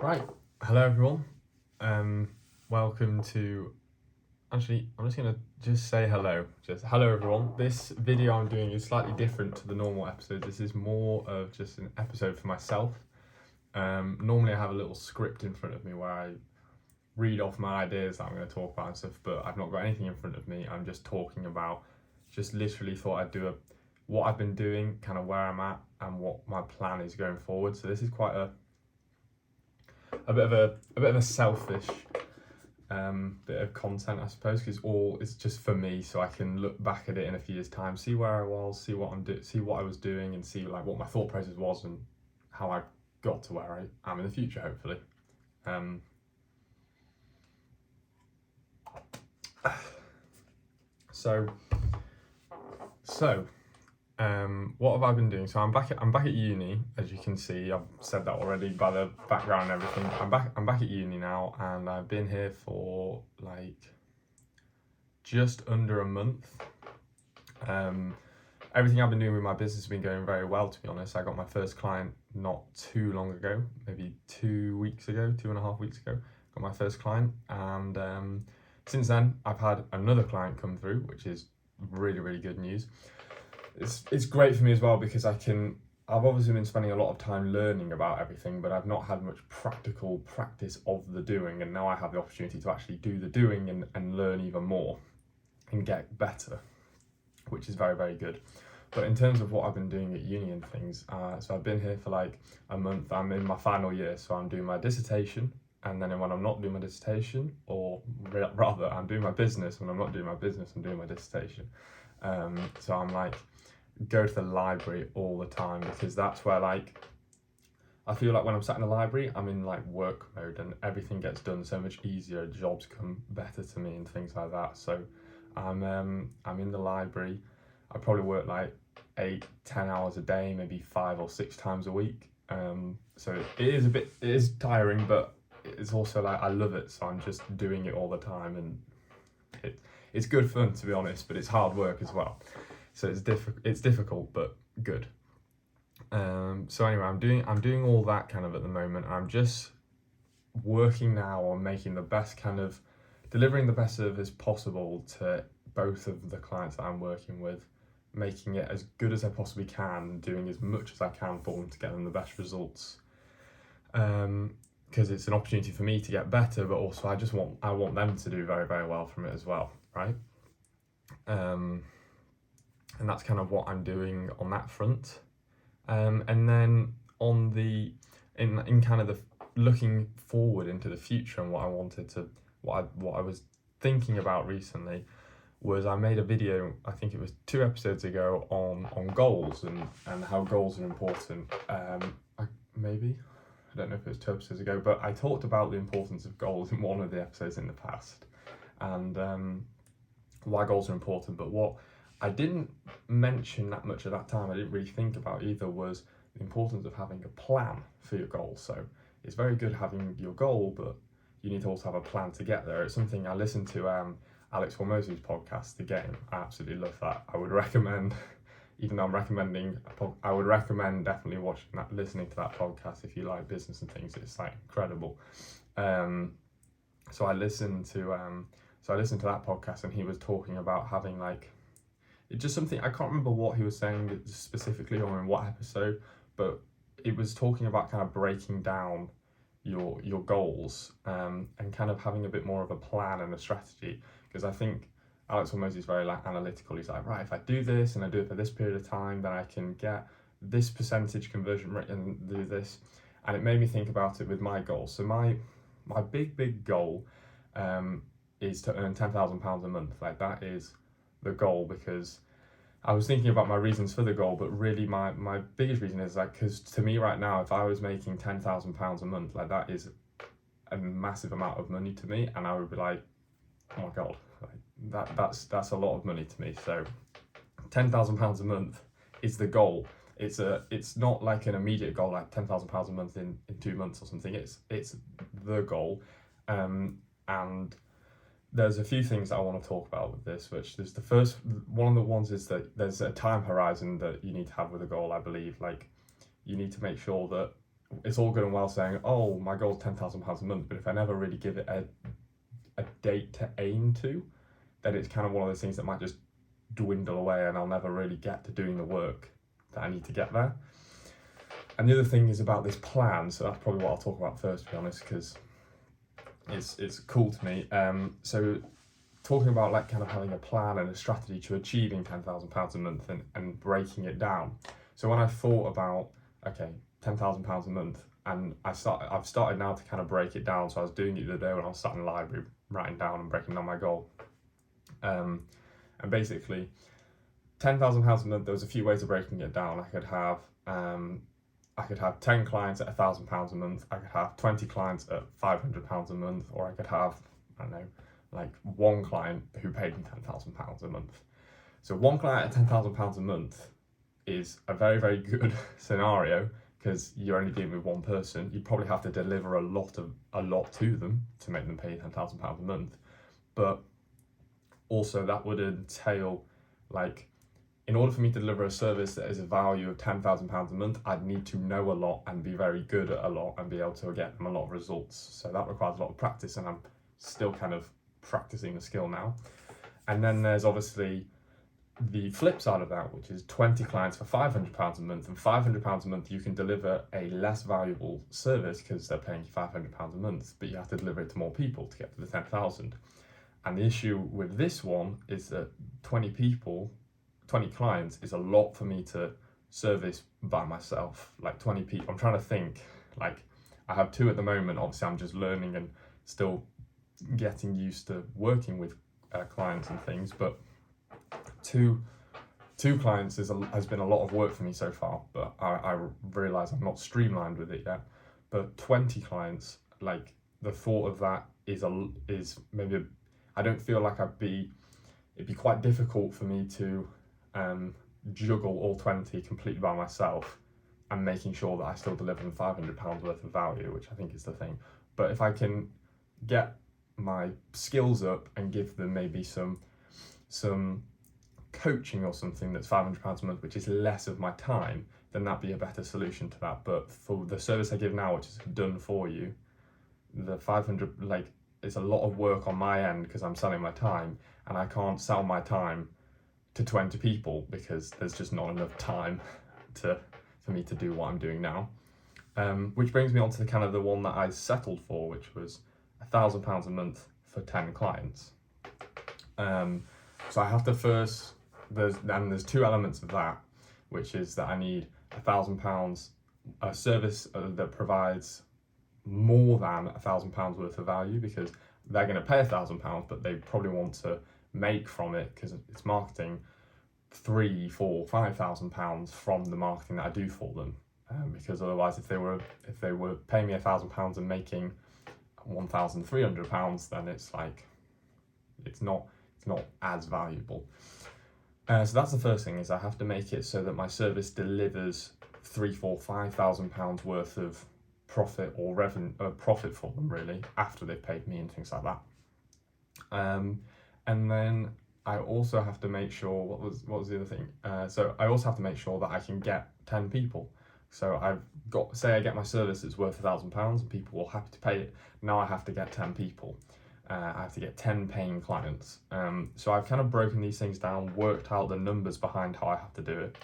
Right, hello everyone. Welcome to. Actually, I'm just gonna say hello. Just hello everyone. This video I'm doing is slightly different to the normal episodes. This is more of just an episode for myself. Normally I have a little script in front of me where I read off my ideas that I'm going to talk about and stuff, but I've not got anything in front of me. I'm just talking about. Just literally thought I'd do what I've been doing, kind of where I'm at, and what my plan is going forward. So this is quite a bit of a selfish bit of content, I suppose, because it's just for me, so I can look back at it in a few years' time, see where I was, see what I was doing, and see like what my thought process was and how I got to where I am in the future, hopefully. What have I been doing? So I'm back at uni, as you can see. I've said that already by the background and everything. I'm back at uni now, and I've been here for like just under a month. Everything I've been doing with my business has been going very well, to be honest. I got my first client not too long ago, maybe 2.5 weeks ago. Got my first client, and since then I've had another client come through, which is really, really good news. It's great for me as well because I've obviously been spending a lot of time learning about everything, but I've not had much practical practice of the doing, and now I have the opportunity to actually do the doing and learn even more and get better, which is very, very good. But in terms of what I've been doing at uni and things, so I've been here for like a month. I'm in my final year, so I'm doing my dissertation, and then when I'm not doing my dissertation, or rather I'm doing my business, when I'm not doing my business, I'm doing my dissertation. So I'm like, go to the library all the time, because that's where like I feel like when I'm sat in the library, I'm in like work mode and everything gets done so much easier, jobs come better to me and things like that. So I'm in the library. I probably work like 8-10 hours a day, maybe 5 or 6 times a week. So it is tiring, but it's also like I love it, so I'm just doing it all the time, and it's good fun, to be honest, but it's hard work as well. So it's difficult, but good. So anyway, I'm doing all that kind of at the moment. I'm just working now on making the best delivering the best service possible to both of the clients that I'm working with, making it as good as I possibly can, doing as much as I can for them to get them the best results. Because it's an opportunity for me to get better, but also I want them to do very, very well from it as well, right? And that's kind of what I'm doing on that front. And then on in kind of the looking forward into the future, and what I was thinking about recently was I made a video, I think it was 2 episodes ago, on goals and how goals are important. I don't know if it was 2 episodes ago, but I talked about the importance of goals in one of the episodes in the past, and why goals are important. But what I didn't mention that much at that time, I didn't really think about either, was the importance of having a plan for your goal. So it's very good having your goal, but you need to also have a plan to get there. It's something I listened to Alex Hormozy's podcast, The Game. I absolutely love that. I would recommend, even though I'm recommending, I would recommend definitely listening to that podcast if you like business and things. It's like incredible. So I listened to that podcast, and he was talking about having like, it's just something, I can't remember what he was saying specifically or in what episode, but it was talking about kind of breaking down your goals, and kind of having a bit more of a plan and a strategy. Because I think Alex Hormozy is very like analytical. He's like, right, if I do this and I do it for this period of time, then I can get this percentage conversion rate and do this. And it made me think about it with my goals. So my big goal is to earn £10,000 a month. Like, that is the goal, because I was thinking about my reasons for the goal, but really my biggest reason is like, because to me right now, if I was making £10,000 a month, like, that is a massive amount of money to me, and I would be like, oh my god, like, that's a lot of money to me. So £10,000 a month is the goal. It's not like an immediate goal, like £10,000 a month in 2 months or something. It's the goal, and there's a few things that I want to talk about with this, which is the first one of the ones is that there's a time horizon that you need to have with a goal. I believe, like, you need to make sure that it's all good and well saying, oh, my goal is £10,000 a month, but if I never really give it a date to aim to, then it's kind of one of those things that might just dwindle away and I'll never really get to doing the work that I need to get there. And the other thing is about this plan, so that's probably what I'll talk about first, to be honest, because it's cool to me. So talking about like kind of having a plan and a strategy to achieving £10,000 a month and breaking it down. So when I thought about, okay, £10,000 a month, and I've started now to kind of break it down. So I was doing it the other day when I was sat in the library, writing down and breaking down my goal. And basically, £10,000 a month, there was a few ways of breaking it down. I could have 10 clients at £1,000 a month. I could have 20 clients at £500 a month, or I could have, I don't know, like one client who paid me £10,000 a month. So one client at £10,000 a month is a very, very good scenario, because you're only dealing with one person. You'd probably have to deliver a lot to them to make them pay £10,000 a month. But also that would entail, like, in order for me to deliver a service that is a value of £10,000 a month, I'd need to know a lot and be very good at a lot and be able to get them a lot of results. So that requires a lot of practice, and I'm still kind of practicing the skill now. And then there's obviously the flip side of that, which is 20 clients for £500 a month, and £500 a month you can deliver a less valuable service because they're paying you £500 a month, but you have to deliver it to more people to get to the 10,000. And the issue with this one is that 20 clients is a lot for me to service by myself. Like 20 people, I'm trying to think, like I have 2 at the moment. Obviously I'm just learning and still getting used to working with clients and things, but two clients has been a lot of work for me so far, but I realise I'm not streamlined with it yet. But 20 clients, like the thought of that is maybe, I don't feel like it'd be quite difficult for me to juggle all 20 completely by myself and making sure that I still deliver them £500 worth of value, which I think is the thing. But if I can get my skills up and give them maybe some coaching or something that's £500 a month, which is less of my time, then that'd be a better solution to that. But for the service I give now, which is done for you, the 500, like, it's a lot of work on my end because I'm selling my time, and I can't sell my time to 20 people because there's just not enough time for me to do what I'm doing now. Which brings me on to the one that I settled for, which was £1,000 a month for 10 clients. So I have to first, there's 2 elements of that, which is that I need £1,000, a service that provides more than £1,000 worth of value, because they're going to pay £1,000, but they probably want to make from it, because it's marketing, £3,000, £4,000, £5,000 from the marketing that I do for them. Because otherwise, if they were paying me £1,000 and making £1,300, then it's like it's not as valuable. So that's the first thing, is I have to make it so that my service delivers £3,000, £4,000, £5,000 worth of profit or revenue, profit for them, really, after they've paid me and things like that. And then I also have to make sure, what was the other thing? So I also have to make sure that I can get 10 people. So say I get my service that's worth £1,000 and people are happy to pay it. Now I have to get 10 people. I have to get 10 paying clients. So I've kind of broken these things down, worked out the numbers behind how I have to do it.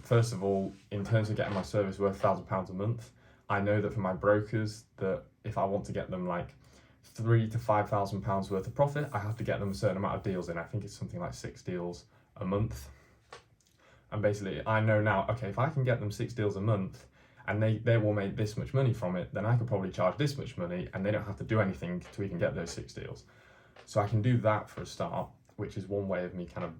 First of all, in terms of getting my service worth £1,000 a month, I know that for my brokers, that if I want to get them like £3,000 to £5,000 worth of profit, I have to get them a certain amount of deals in. I think it's something like 6 deals a month. And basically, I know now, okay, if I can get them 6 deals a month and they will make this much money from it, then I could probably charge this much money and they don't have to do anything to even get those 6 deals. So I can do that for a start, which is one way of me kind of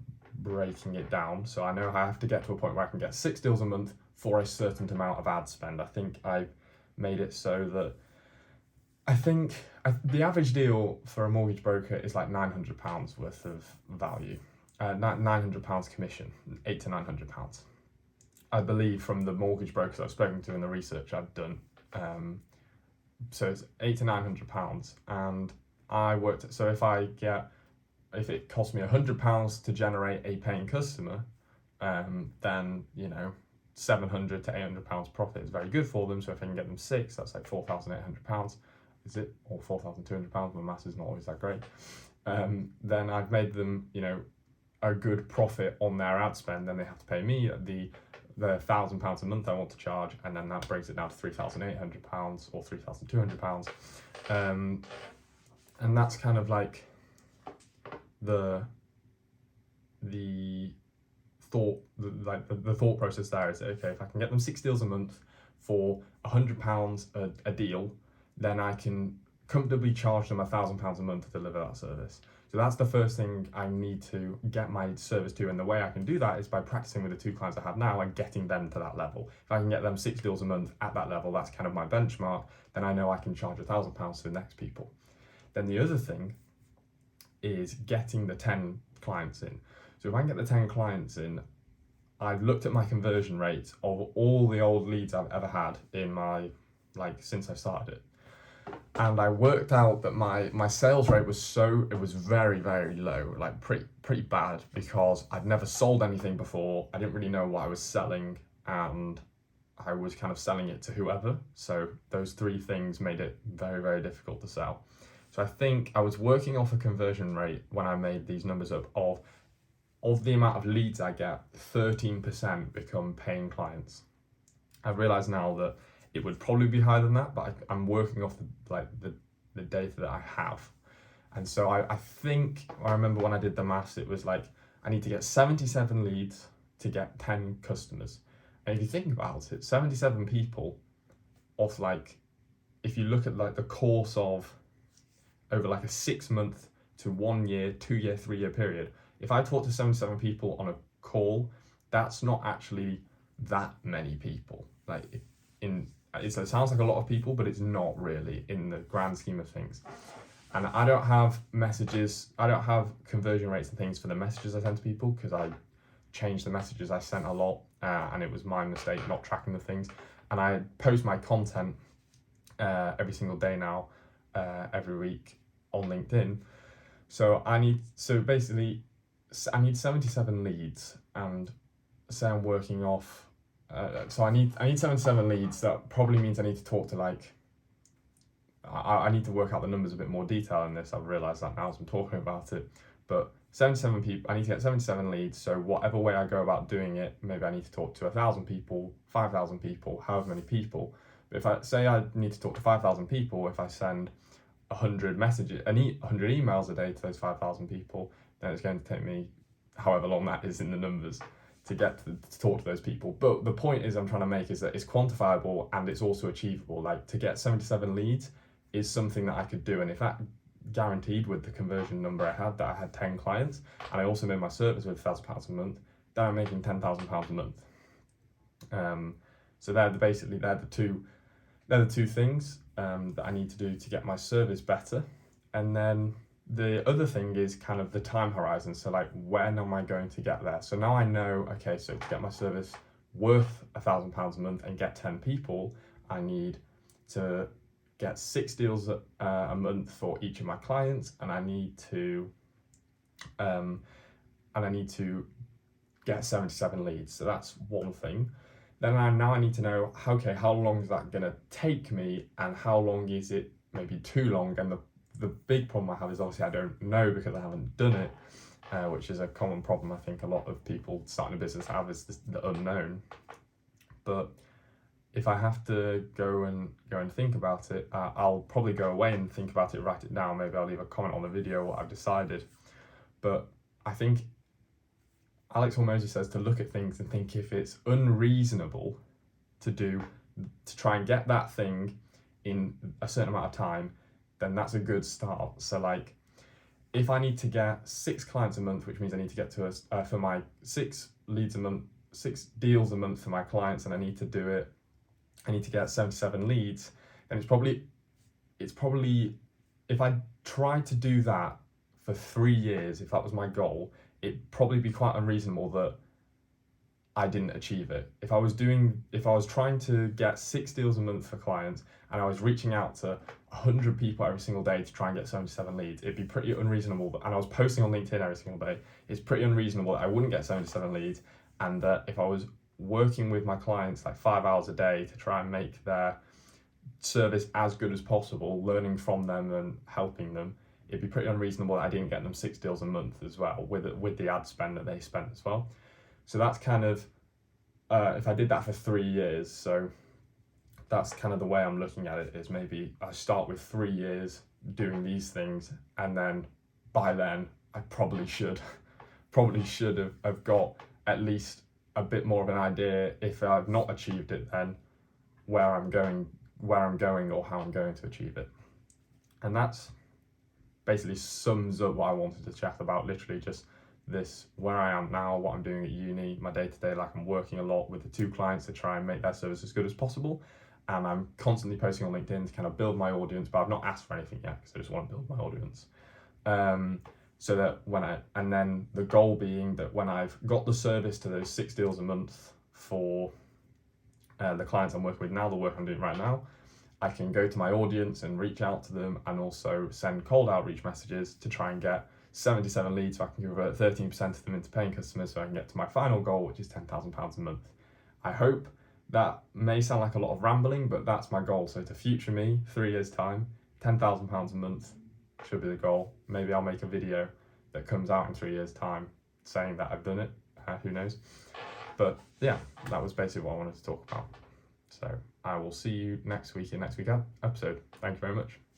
breaking it down. So I know I have to get to a point where I can get 6 deals a month for a certain amount of ad spend. I think I've made it so that the average deal for a mortgage broker is like £900 worth of value. £900 commission, £800 to £900. I believe, from the mortgage brokers I've spoken to and the research I've done. So it's £800 to £900, and I worked. So if it costs me £100 to generate a paying customer, then £700 to £800 profit is very good for them. So if I can get them 6, that's like £4,800, is it? Or £4,200, my maths is not always that great. Then I've made them, a good profit on their ad spend. Then they have to pay me the £1,000 a month I want to charge, and then that brings it down to £3,800 or £3,200. And that's kind of like the thought, the thought process there is, okay, if I can get them 6 deals a month for £100 a deal, then I can comfortably charge them £1,000 a month to deliver that service. So that's the first thing I need to get my service to, and the way I can do that is by practicing with the 2 clients I have now and getting them to that level. If I can get them 6 deals a month at that level, that's kind of my benchmark, then I know I can charge £1,000 to the next people. Then the other thing is getting the 10 clients in. So if I can get the 10 clients in, I've looked at my conversion rate of all the old leads I've ever had in my, since I started it. And I worked out that my sales rate was very, very low, pretty bad, because I'd never sold anything before. I didn't really know what I was selling, and I was kind of selling it to whoever. So those 3 things made it very, very difficult to sell. So I think I was working off a conversion rate when I made these numbers up of the amount of leads I get, 13% become paying clients. I've realized now that it would probably be higher than that, but I'm working off the data that I have. And so I think, I remember when I did the maths, it was like, I need to get 77 leads to get 10 customers. And if you think about it, 77 people off if you look at the course of over a 6 month to 1 year, 2 year, 3 year period, if I talk to 77 people on a call, that's not actually that many people. It sounds like a lot of people, but it's not really in the grand scheme of things. And I don't have conversion rates and things for the messages I send to people, because I changed the messages I sent a lot, and it was my mistake not tracking the things. And I post my content every single day now, every week on LinkedIn. So I need 77 leads, and say I'm working off. So I need 77 leads. That probably means I need to talk to I need to work out the numbers a bit more detail in this. I've realised that now as I'm talking about it. But 77 people, I need to get 77 leads. So whatever way I go about doing it, maybe I need to talk to 1,000 people, 5,000 people, however many people. But if I say I need to talk to 5,000 people, if I send 100 messages, 100 emails a day to those 5,000 people, then it's going to take me however long that is in the numbers to get to talk to those people. But the point I'm trying to make is that it's quantifiable and it's also achievable. To get 77 leads is something that I could do, and if that guaranteed with the conversion number I had, that I had 10 clients, and I also made my service with £1,000 a month, then I'm making £10,000 a month. So they're the two things that I need to do to get my service better. And then the other thing is kind of the time horizon. So when am I going to get there? So now I know, okay, so to get my service worth £1,000 a month and get 10 people, I need to get 6 deals a month for each of my clients, and I need to get 77 leads. So that's one thing. Then I need to know, okay, how long is that going to take me, and how long is it maybe too long? And the big problem I have is obviously I don't know, because I haven't done it, which is a common problem I think a lot of people starting a business have, is the unknown. But if I have to go and think about it, I'll probably go away and think about it, write it down. Maybe I'll leave a comment on the video what I've decided. But I think Alex Hormozy says to look at things and think if it's unreasonable to try and get that thing in a certain amount of time, then that's a good start. So if I need to get 6 clients a month, which means I need to get to for my 6 leads a month, 6 deals a month for my clients, and I need to get 77 leads, then it's probably, if I tried to do that for 3 years, if that was my goal, it'd probably be quite unreasonable that I didn't achieve it. If I was trying to get 6 deals a month for clients, and I was reaching out to 100 people every single day to try and get 77 leads, it'd be pretty unreasonable. And I was posting on LinkedIn every single day, it's pretty unreasonable that I wouldn't get 77 leads, and that if I was working with my clients like 5 hours a day to try and make their service as good as possible, learning from them and helping them, it'd be pretty unreasonable that I didn't get them 6 deals a month as well with the ad spend that they spent as well. So that's kind of, if I did that for 3 years, so that's kind of the way I'm looking at it, is maybe I start with 3 years doing these things, and then by then I probably should have got at least a bit more of an idea, if I've not achieved it, then where I'm going or how I'm going to achieve it. And that's basically sums up what I wanted to chat about, literally just this, where I am now, what I'm doing at uni, my day-to-day. Like, I'm working a lot with the 2 clients to try and make their service as good as possible, and I'm constantly posting on LinkedIn to kind of build my audience, but I've not asked for anything yet because I just want to build my audience. So that and then the goal being that when I've got the service to those 6 deals a month for the clients I'm working with now, the work I'm doing right now, I can go to my audience and reach out to them, and also send cold outreach messages to try and get 77 leads, so I can convert 13% of them into paying customers, so I can get to my final goal, which is £10,000 a month. I hope that may sound like a lot of rambling, but that's my goal. So to future me, 3 years time, £10,000 a month should be the goal. Maybe I'll make a video that comes out in 3 years time saying that I've done it, who knows. But yeah, that was basically what I wanted to talk about. So I will see you next week in next week's episode. Thank you very much.